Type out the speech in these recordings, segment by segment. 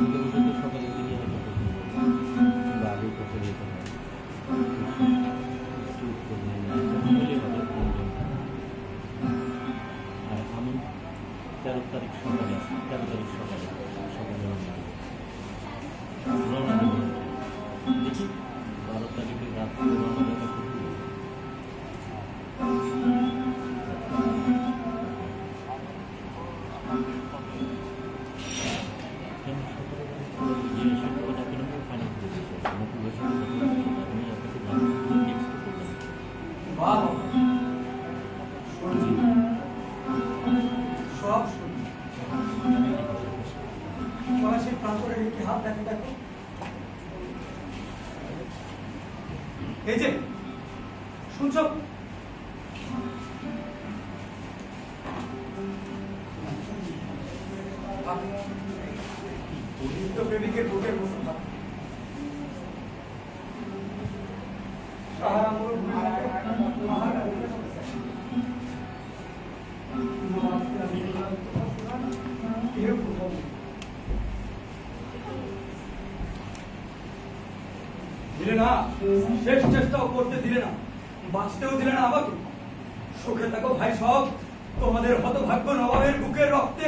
বসে বসে তো সকালের দিকে হয়তো পছন্দ বা আগে পছন্দ যেতে হয় চুপ করে হলে হবে প্রয়োজন। আর আমি 13 তারিখ সকালে 13 তারিখ সকালে রওনা দেব। দেখি 12 তারিখে রাত্রে রওনা দেওয়া করতে হাত দেখো দেখো এই যে শুনছো প্রেমিকের বুকের মতো দিলে না, শেষ চেষ্টাও করতে দিলে না, বাঁচতেও দিলে না আমাকে। সুখে থাকো ভাই সব, তোমাদের হতভাগ্য নবাবের বুকের রক্তে।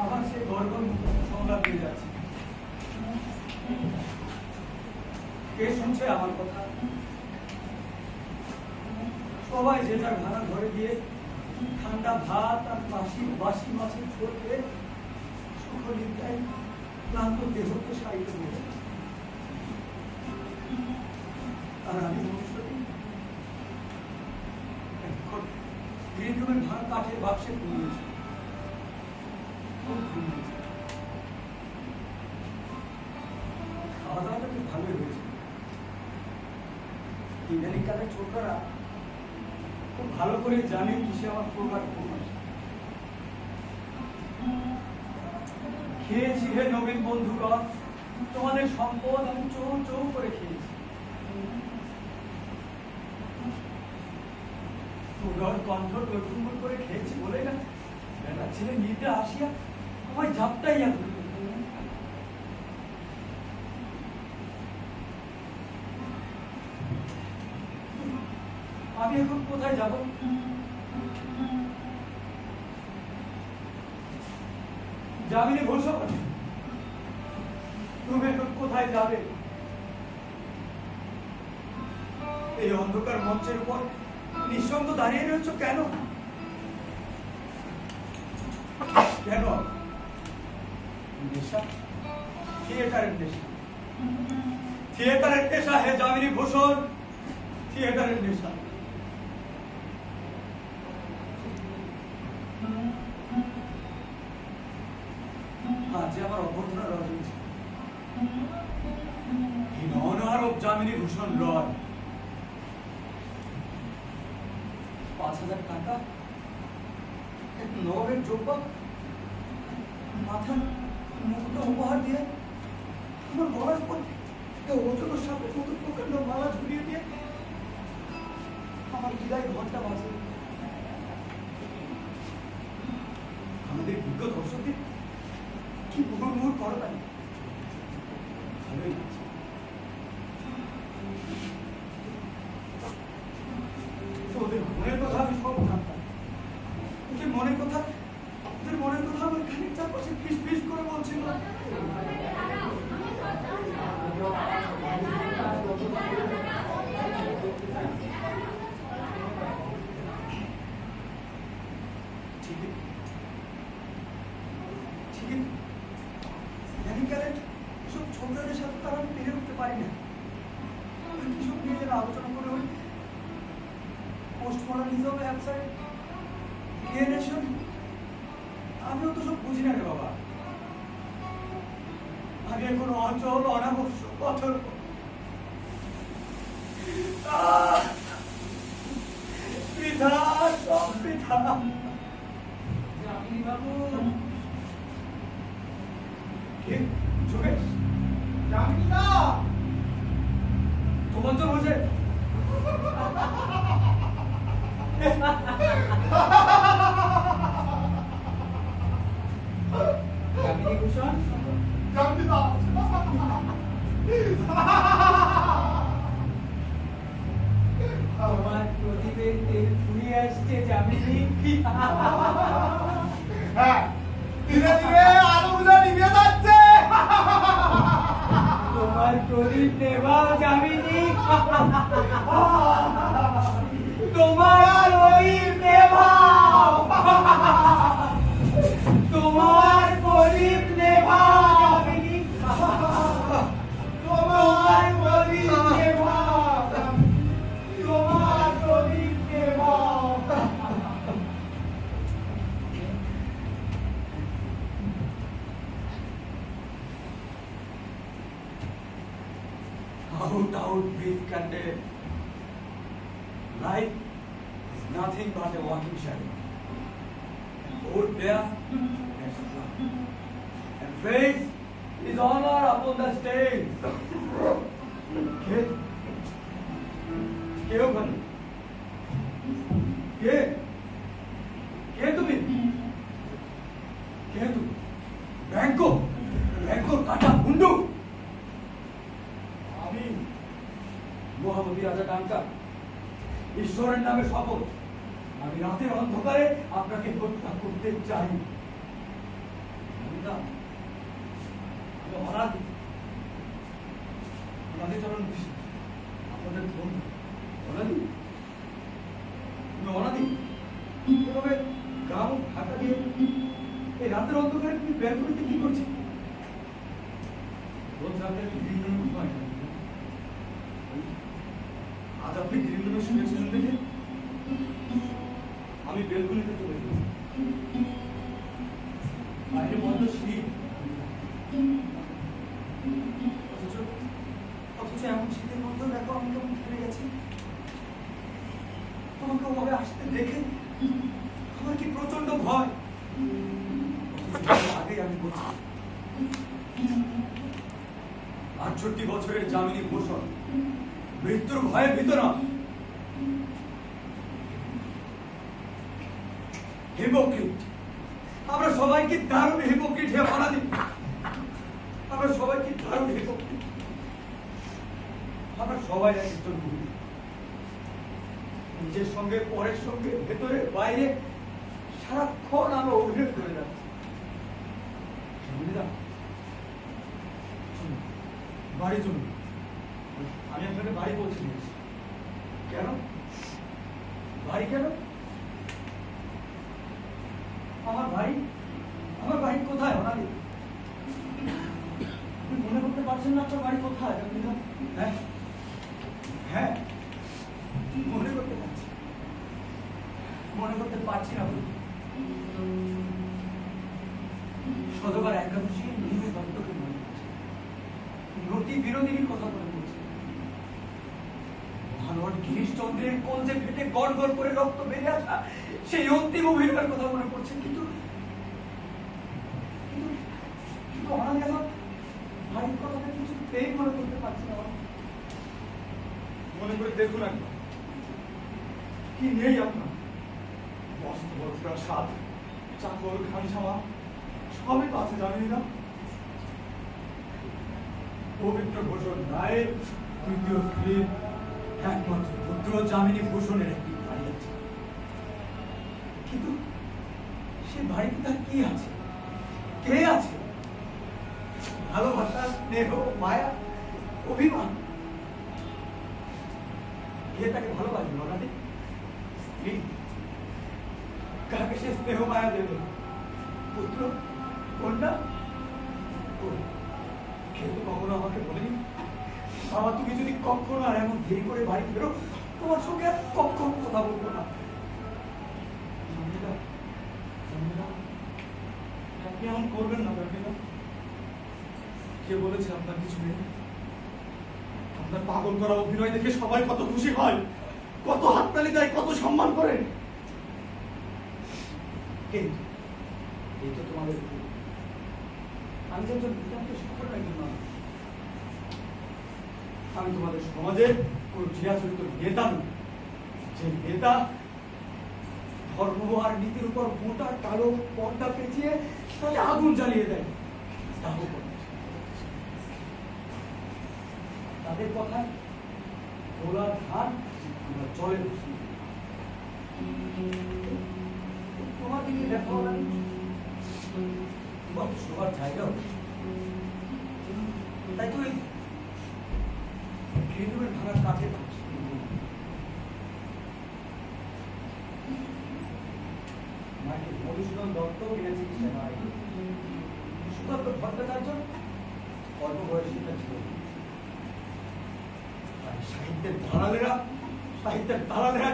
আমার সেই গর্ব সংলাপ দিয়ে যাচ্ছে। কে শুনছে আমার কথা? সবাই যে যার ভাড়া ঘরে গিয়ে ঠান্ডা ভাত আর বাসি মাছের ঝোল খেয়ে সুখনিদ্রায় ক্লান্ত দেহকে সাইতে বলে। আর আমি ভবিষ্যতে গ্রিন রুমের ভাড়া কাঠের বাক্সে ঘুমিয়েছি। খাওয়া দাওয়াটা খুব ভালোই হয়েছে। ইদানিংকালের ছোটরা খুব ভালো করে জানে কিসে আমার প্রকার খেয়েছি হে নবীন বন্ধুগণ, তোমাদের সম্পদ আমি চৌ চৌ করে খেয়েছি। সুগর কণ্ঠ টৈটুম্বর করে খেয়েছি বলে না বেটা ছেলে নিতে আসিয়া আমায় ঝাপটাইয়া ধরল। আমি এখন কোথায় যাব? যামিনী ঘোষক, তুমি এখন কোথায় যাবে? এই অন্ধকার মঞ্চের উপর নিঃসঙ্গ দাঁড়িয়ে রয়েছ কেন? কেন? নেশা, থিয়েটারের নেশা, থিয়েটারের নেশা হে যামিনী ভূষণ, থিয়েটারের নেশা। আজ আমার অভ্যর্থনা রয়েছে হিননারব যামিনী ভূষণ রয়। 5,000 টাকা, এক নবাবের যোগ্য, মাথার মুকুট উপহার দিয়ে আমার গলার উপর ওজনের সাথে নতুন প্রকাণ্ড মালা ঝুলিয়ে দিয়ে আমার বিদায় ঘন্টা বাজে। আমাদের বিজ্ঞ দর্শকদের কি মুহুর্মুহুর করো তাই ভালোই লাগছে। ওদের মনের কথা আমি সব জানতাম। ওদের মনের কথা আমার খানিক চারপাশে ফিস ফিস করে বলছিল। ঠিকই ইদানিংকালে সব ছোটদের সাথে তারা আমি পেরে উঠতে পারি না। কিসব নিয়ে যেন আলোচনা করে ওই পোস্টমডার্নিজম অ্যাবসাইড এলিয়েনেশন, আমিও তো সব বুঝি না রে বাবা। আমি এখন অচল অনাবশ্যক পথর বৃথা, সব বৃথা। যামিনী বাবু, যোগেশ, যামিনীদা, তোমার জন্য বসে যামিনী ভূষণ, যামিনীদা, তোমার প্রদীপের তেল ফুরিয়ে আসছে যামিনী। হ্যাঁ, ধীরে ধীরে আলোগুলো নিভে যাচ্ছে। তোমার প্রদীপ নেভাও যামিনী। তোমার প্রদীপ নেভাও, তোমার প্রদীপ নেভাও যামিনী, তোমার প্রদীপ নেভাও, তোমার প্রদীপ নেভাও। Out, breathe, candle. Life is nothing but a walking shadow. And out there, that's love. And faith is honor upon the stage. কে ওখানে? কে? কে তুমি? কে তুমি? ব্যাংকো কাটা মুন্ডু। আমি মহামতি রাজা ডাঙ্কা, ঈশ্বরের নামে শপথ, আমি রাতের অন্ধকারে আপনাকে হত্যা করতে চাই। অনাদি চরণ বিশ্বাস, আপনাদের বন্ধু অনাদি, তুমি অনাদি এভাবে গ্রাম ঢাকা দিয়ে এই রাতের অন্ধকারে তুমি বের করতে কি করছি? রোজ রাতে আমি গ্রিন রুমে ঘুমাই না। আজ আপনি গ্রিন রুমে শুনেছিলেন দেখে আমি বেলকুনিতে চলে গেছি। বাইরে বন্ধ শীত, অথচ এমন শীতের মধ্যে দেখো আমি কেমন ফিরে গেছি। তোমাকে ওভাবে আসতে দেখে আমার কি প্রচন্ড ভয়। আগেই আমি বলছি 68 বছরের যামিনী ভূষণ মৃত্যুর ভয়ে ভীত না। হিপোক্রিট, আমরা সবাই কি দারুণ হিপোক্রিট হে অনাদি, আমরা সবাই কি দারুণ হিপোক্রিট। আমরা সবাই একজন গুরু, নিজের সঙ্গে পরের সঙ্গে ভেতরে বাইরে সারাক্ষণ আমরা অভিনয় করে যাচ্ছি। বাড়ি চলুন, আমি আপনাকে বাড়ি পৌঁছে দিয়েছি। কেন বাড়ি? কেন আমার বাড়ি কোথায় অনাদি? আপনি মনে করতে পারছেন না আপনার বাড়ি কোথায়? হ্যাঁ হ্যাঁ, মনে করতে পারছি না। শতবার একাদশী নিজে দত্তকে মনে করছে, নতি বিরোধিনীর কথা মনে করছে, ভানুয়ার গিরিশচন্দ্রের কলজে ফেটে গড় গড় করে রক্ত বেরিয়ে আসা সেই অন্তিম অভিনয়ের কথা মনে করছে। কিন্তু অনাদি আমার বাড়ির কথাটা কিছুতেই মনে করতে পারছি না। মনে করে দেখুন একবার, কি নেই আপনার? মস্ত বড় প্রাসাদ, চাকর খানসামা সবই তো আছে জানেন না। পবিত্র ভূষণ রায়ের তৃতীয় স্ত্রী একমাত্র পুত্র যামিনী ভূষণের একটি বাড়ি আছে, কিন্তু সে বাড়িতে তার কি আছে? কে আছে? ভালোবাসা, স্নেহ, মায়া, অভিমান। কে তাকে ভালোবাসবে অনাদি? স্ত্রী। কাকে সে স্নেহ মায়া দেবে? পুত্র, কন্যা? কেউ তো কখনো আমাকে বলেনি, বাবা তুমি যদি কখনো আর এমন দেরি করে বাড়ি ফেরো, তোমার সঙ্গে আর কখনো কথা বলবো না। আপনি এমন করবেন না ব্যাপিনা। কে বলেছে আপনার কিছু নেই? আপনার পাগল করা অভিনয় দেখে সবাই কত খুশি হয়, কত হাততালি দেয়, কত সম্মান করে। এই তো তোমাদের আমি যে একজন নিতান্ত সাধারণ একজন মানুষ। আমি তোমাদের সমাজের কোনো চিরাচরিত নেতা নই, যে নেতা ধর্ম আর নীতির উপর মোটা কালো পর্দা পেঁচিয়ে তাতে আগুন জ্বালিয়ে দেয়। দাহ করে। তাদের কথায় গোলা ধান আমরা জলে বসি। তোমার দিকে দেখো না, তোমার সবার জায়গা তাই তো এই গ্রিনরুমের ভাঙা কাঠের মাকে মধুসূদন দত্ত বিনা চিকিৎসা নয়, সুদত্ত ভট্টাচার্য অল্প বয়সী ছিল। সাহিত্যের দালালেরা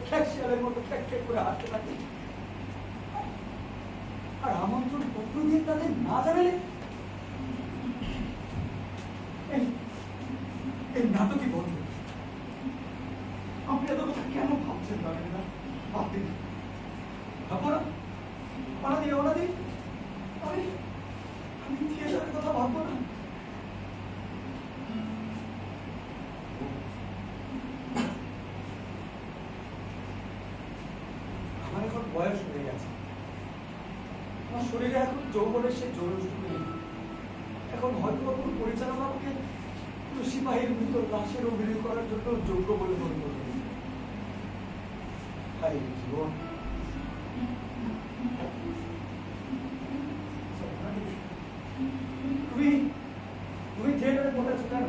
খ্যাকশিয়ালের মতো খ্যাক করে হাঁটতে থাকে। আর আমন্ত্রণ পত্র দিয়ে তাদের না জানালে এই নাটকই বন্ধ। আপনি এত কথা কেন ভাবছেন জানেন না? ভাবতে ভাবো না, অনাদি আমি থিয়েটারের কথা ভাববো না। আমার এখন বয়স হয়ে গেছে, আমার শরীরে এখন যৌবনের সে জোরটুকু নেই। এখন হয়তো কোন পরিচালক আমাকে সিপাহীর ভিতর লাশের অভিনয় করার জন্য যোগ্য বলে মনে করবে। জীবন তুমি থিয়েটারে বলেছো কেন?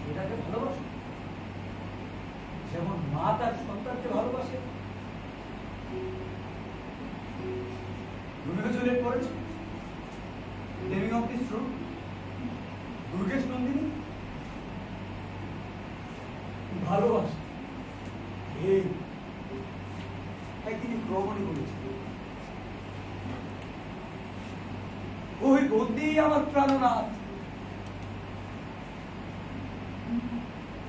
এটাকে ভালোবাসো যেমন মা তার সন্তানকে ভালোবাসে। রোমিও জুলিয়েট পড়েছো? Dimming of this true? Durgesh Nandini ভালোবাসে। তিনি প্রমাণই বলেছে, ওই বন্দি আমার প্রাণনাথ।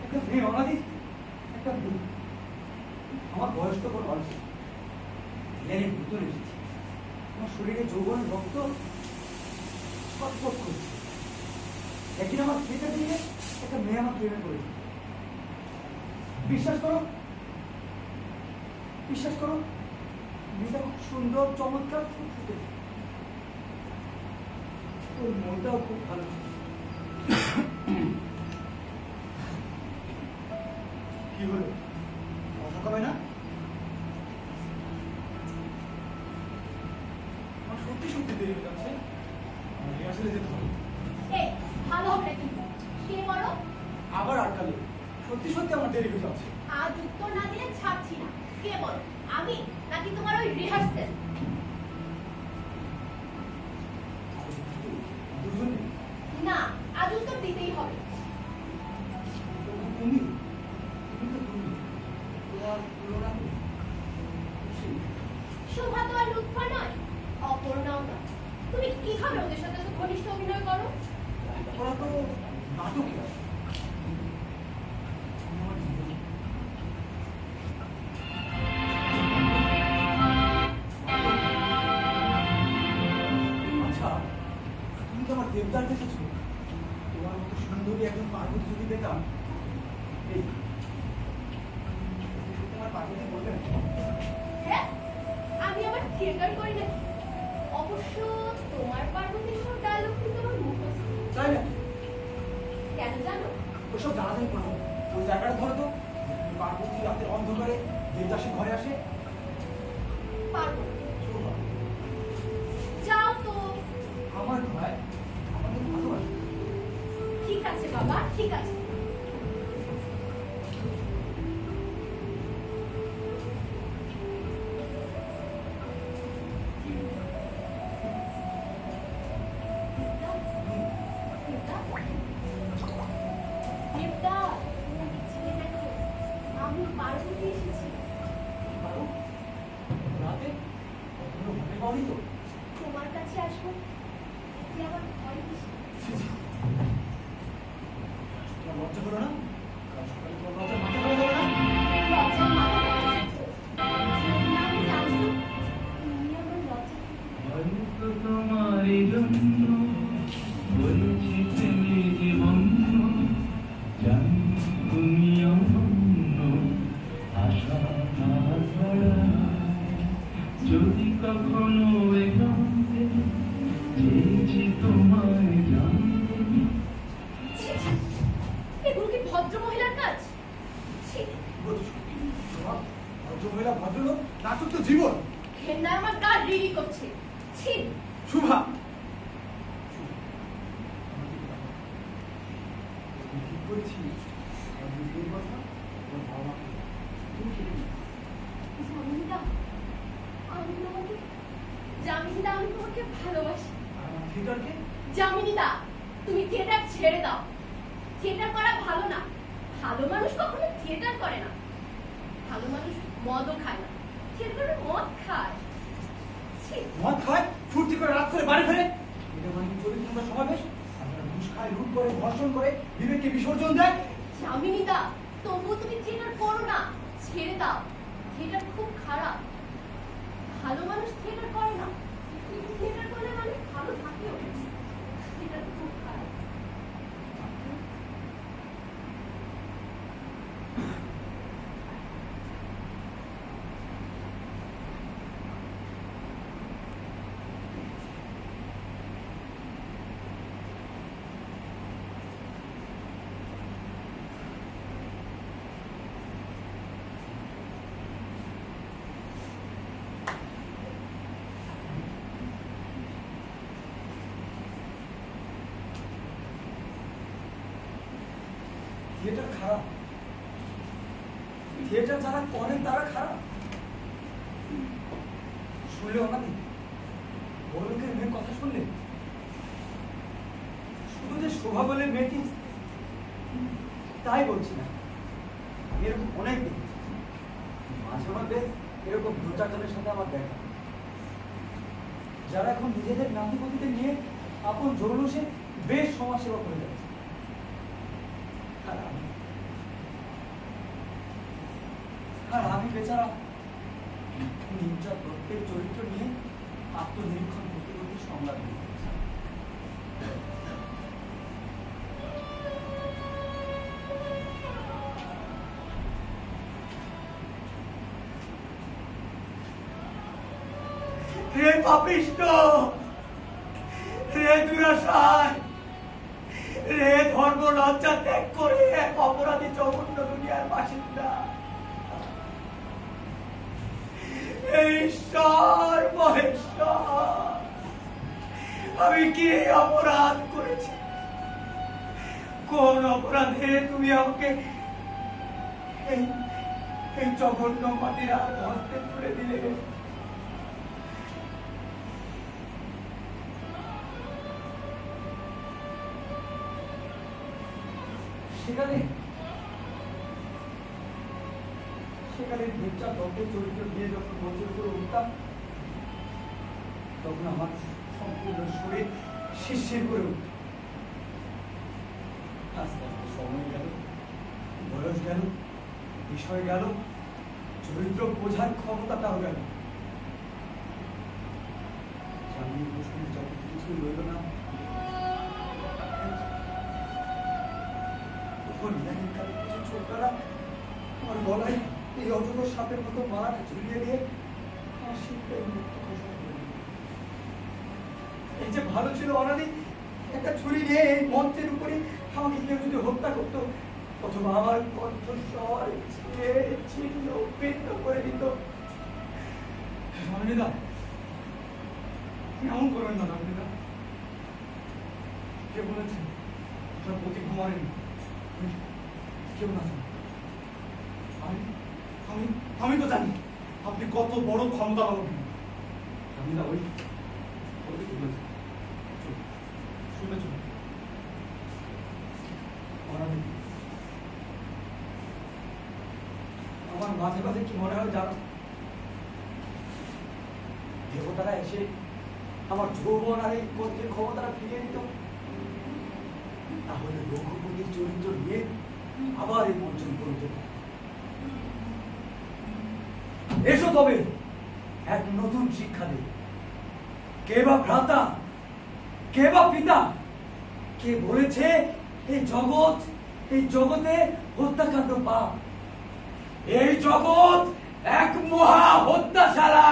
একটা মেয়ে অনাদি, একটা মেয়ে। আমার বয়স তো কোনো অল্প, জ্ঞানের ভিতরে এসেছি। আমার শরীরে যৌবনের রক্ত ছটফট করছে। একদিন আমার থিয়েটার দিয়ে একটা মেয়ে আমার প্রেমে পড়েছে। বিশ্বাস করো মেয়েটা খুব সুন্দর, চমৎকার, খুব ফুটে। ওর মনটাও খুব ভালো ছিল। কি হলো, কথা কবে না? আমার সত্যি দেরি হয়ে যাচ্ছে, রিহার্সালে যেতে হবে। ভালো হবে নাকি? কে বলো? আবার আটকালে, সত্যি আমার দেরি হয়ে যাচ্ছে। আজ উত্তর না দিলে ছাড়ছি না। কে বলো, আমি নাকি তোমার ওই রিহার্সেল? না, আজ উত্তর দিতেই হবে। শোভা তো আর লুৎফা নয়, অপর্ণাও নয়। তুমি কিভাবে ওদের সাথে তো ঘনিষ্ঠ অভিনয় করো? ওরা তো নাটক। আচ্ছা, তুমি তো আমার দেবদার দেখেছো? তোমার মতো সুন্দরী একজন পার্বতী যদি পেতাম। এই তোমার পার্বতী বলবেন? হ্যাঁ, আমি আবার থিয়েটার করি নাকি? অবশ্য তোমার পার্বতীর সব ডায়লগ কিন্তু আমার মুখস্থ। তাই না? কেন জানো? ওসব জানাজানি করো। ওই জায়গাটা ধরো তো, পার্বতী রাতের অন্ধকারে দেবদাসের ঘরে আসে। পারবো। যাও তো। আমার ভাই আমাকে ভালোবাসে। ঠিক আছে বাবা, ঠিক আছে। আমি পার্বতী এসেছি। রাতে মনে পাওনি তো? তোমার কাছে আসবো, এতে আমার ভয় কিসের? লজ্জা করো না? সকালে তোমার লজ্জা মাথা করা যাবে না? লজ্জার মাথা করা যেত। যদি আমি জানতাম, তুমি আমার লজ্জা তোমার যদি কখনো একান্তে চেয়েছি তোমায় জানতে। ছি, ছি, এগুলো কি ভদ্র মহিলার কাজ? ছি, ভদ্রমহিলা ভদ্রলোক নাটক তো জীবন। ঘেন্নায় আমার গা রিরি করছে। ছি, শুভা, ঠিক করেছি আমি এই কথা ওর বাবাকে তুমি কি জামিনীদা, আমি তোমাকে জামিনীদা, আমি তোমাকে ভালোবাসি। আর আমার থিয়েটারকে জামিনীদা, তুমি থিয়েটার ছেড়ে দাও। থিয়েটার করা ভালো না। ভালো মানুষ কখনো থিয়েটার করে না। ভালো মানুষ মদও খায় না, থিয়েটারে মদ খায়। ছি, মদ খায়, ফুর্তি করে রাত করে বাড়ি ফেরে। এটা মানে কি চরিত্র সমাবেশ? আপনারা ঘুষ খায়, লুট করে, ধর্ষণ করে, বিবেককে বিসর্জন দেয়। জামিনীদা, তবুও তুমি থিয়েটার করো না, ছেড়ে দাও। থিয়েটার খুব খারাপ। ভালো মানুষ থিয়েটার করে না। কিন্তু থিয়েটার করলে মানুষ ভালো থাকেও। থিয়েটার খুব খারাপ। থিয়েটার খারাপ। থিয়েটার যারা করেন তারা খারাপ। শুনলে ওনাকে বড় লোকের মেয়ের কথা শুনলে, শুধু যে শোভা বলে মেয়েটি তাই বলছি না, আমি এরকম অনেক দেখেছি। মাঝে মধ্যে এরকম দু চারজনের সাথে আমার দেখা, যারা এখন নিজেদের নাতিপতিদের নিয়ে আপন জরুলুসে বেশ সমাজ সেবা করে যাচ্ছে। আর আমি বেচারা নির্জা দত্তের চরিত্র নিয়ে আত্মনিরীক্ষণ করতে করতে সংলাপ দিয়েছি। রে পাপিষ্ট, রে দুরাশায়, রে ধর্ম লজ্জা ত্যাগ করে এক অপরাধী জঘন্য দুনিয়ার বাসিন্দা, ঈশ্বর মহেশ্বর, আমি কি অপরাধ করেছি? কোন অপরাধে তুমি আমাকে এই জঘন্য মাটির হস্তে তুলে দিলে? সেখানে নির্জা দত্তের চরিত্র দিয়ে যখন মঞ্চের উপরে উঠতাম, তখন আমার সম্পূর্ণ শরীর শিরশির করে উঠত। আস্তে আস্তে সময় গেল, বয়স গেল, বিষয় গেল, চরিত্র বোঝার ক্ষমতাটাও গেল। জামিনী প্রশ্নের যখন কিছুই রইল না, তখন ইদানিং কালে কিছু ছোটরা আমার গলায় এই অজগর সাপের মতো মালাটা ঝুলিয়ে দিয়ে আমার শিল্পের মুক্ত ঘোষণা করে দিল। এই যে ভালো ছিল অনাদি, একটা ছুরি নিয়ে এই মঞ্চের উপরে আমাকে কেউ যদি হত্যা করতো, অথবা আমার কণ্ঠস্বর ছিন্ন ভিন্ন করে দিত। রমণীদা, এমন করবেন না রমণীদা। কে বলেছেন আপনার প্রতি ঘুমারেন? কেউ না, আমি তো জানি আপনি কত বড় ক্ষমতা পাবেন। আমি না ওই শুনে চলুন। আমার মাঝে মাঝে কি মনে হয় জানো, দেবতারা এসে আমার যৌবন আর এই কর্তৃক ক্ষমতাটা ফিরিয়ে দিত, তাহলে রঘুপতির চরিত্র নিয়ে আবার এই মঞ্চন করতে। এসো তবে এক নতুন শিক্ষা দে। কে বা ভ্রাতা, কে বা পিতা, কে বলেছে এই জগতে হত্যাকাণ্ড পাপ? এই জগৎ এক মহা হত্যাশালা,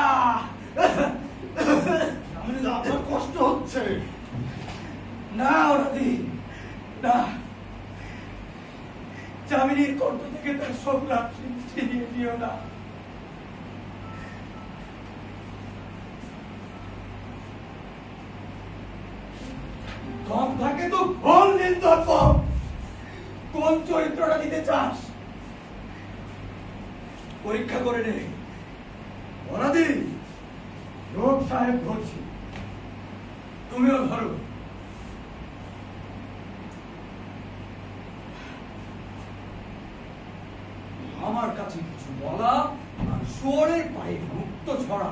দম থাকে তো ভুল নিন্দন কর। কোন চরিত্রটা দিতে চাস পরীক্ষা করে নে। অনাদি লোক সাহেব ধরছি, তুমিও ধরো। আমার কাছে কিছু বলা আর শুয়োরের পায়ে মুক্ত ছড়া।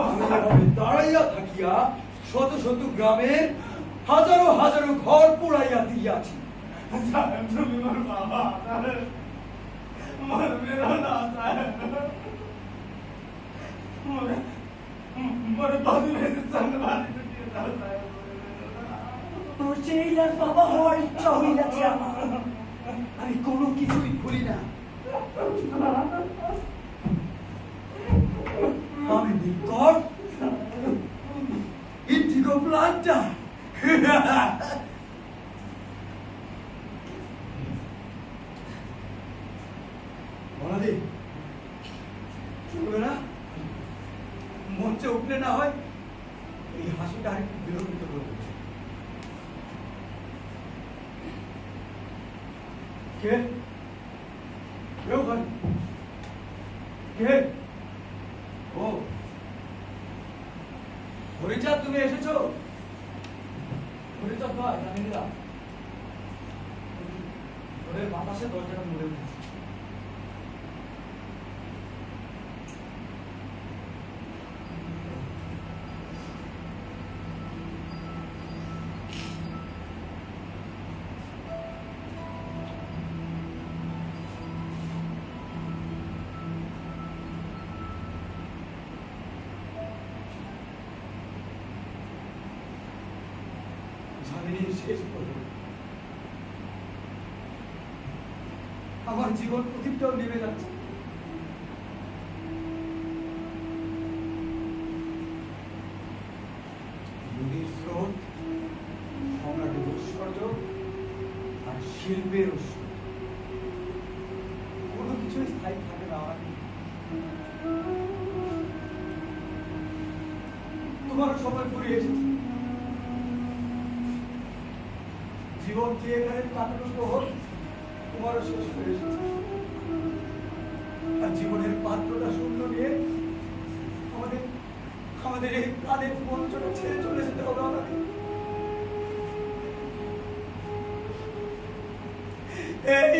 আমি এভাবে দাঁড়াইয়া থাকিয়া শত শত গ্রামের হাজারো হাজারো ঘর পোড়াইয়া দিয়াছি। তুমি মোর বাবা মোর মেরো না মোর বাবু মেরে সঙ্গে বাড়ি দিয়ে দাও তোর চেইলার বাবা হওয়ার ইচ্ছা হইয়াছে আমার। আমি কোনো কিছুই ভুলি না। আমি নিকট ইন্ডিগো প্লান্টা। বলাদি চলবে না, মঞ্চে উঠলে না হয় এই হাসিটা আরেকটু বিরক্ত করবে। কে কে ওখানে? কে? ও হরিচাঁদ, তুমি এসেছো? হরিচাঁদ ভাই, জানিনা ঘরের বাতাসে দরজাটা মুড়ে উঠেছে। শেষ করবো, আমার জীবন প্রদীপটাও নেমে যাচ্ছে। নদীর স্রোত, সম্রাটের ঐশ্বর্য আর শিল্পের ঐশ্বর্য, কোনো কিছুই স্থায়ী থাকে না। তোমার সময় ফুরিয়ে এসেছে। জীবন যে এখানে কাটানো হোক, তোমারও শেষ হয়ে এসেছে। আর জীবনের পাত্রটা শূন্য নিয়ে আমাদের এই প্রাণের মঞ্চটা ছেড়ে চলে যেতে হবে আমাকে।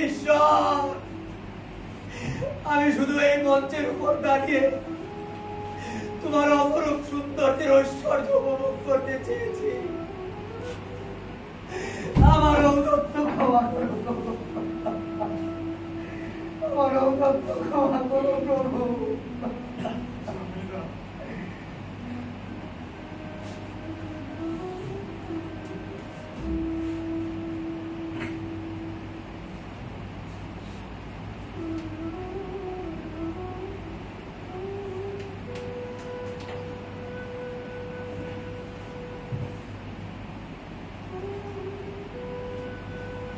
ঈশ্বর, আমি শুধু এই মঞ্চের উপর দাঁড়িয়ে তোমার অপরূপ সৌন্দর্যের ঐশ্বর্য উপভোগ করতে চেয়েছি। আমার ঔদত্ত ক্ষমা করো, আমার ঔদত্ত ক্ষমা করো প্রভু।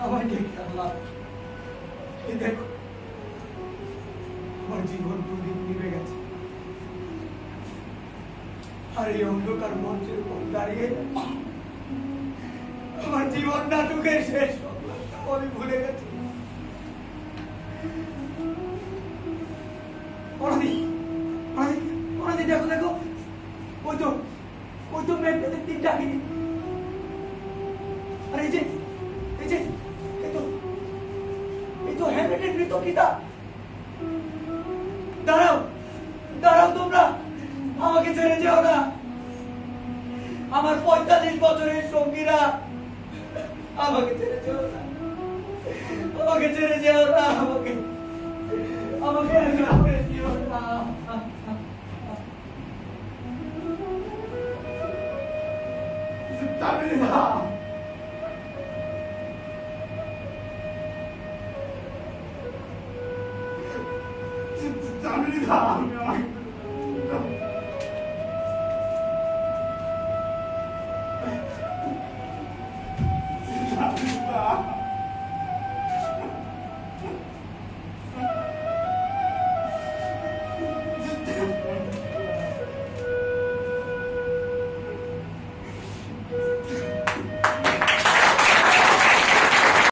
আমার দেখে আল্লাহ, দেখো আমার জীবন প্রদীপ নিভে গেছে। আর এই অন্ধকার মঞ্চের উপর দাঁড়িয়ে আমার জীবন নাটকের শেষ আমি ভুলে গেছি। দেখো দেখো, ওই তো মেঘটাতে তিন ডাকিনি। আর এই তো হ্যামলেটের মৃত পিতা। দাঁড়াও দাঁড়াও, তোমরা আমাকে ছেড়ে যেও না। আমার 45 বছরের সঙ্গীরা, আমাকে ছেড়ে যেও না, আমাকে ছেড়ে যেও না, আমাকে ছেড়ে যেও না। জানি না আমি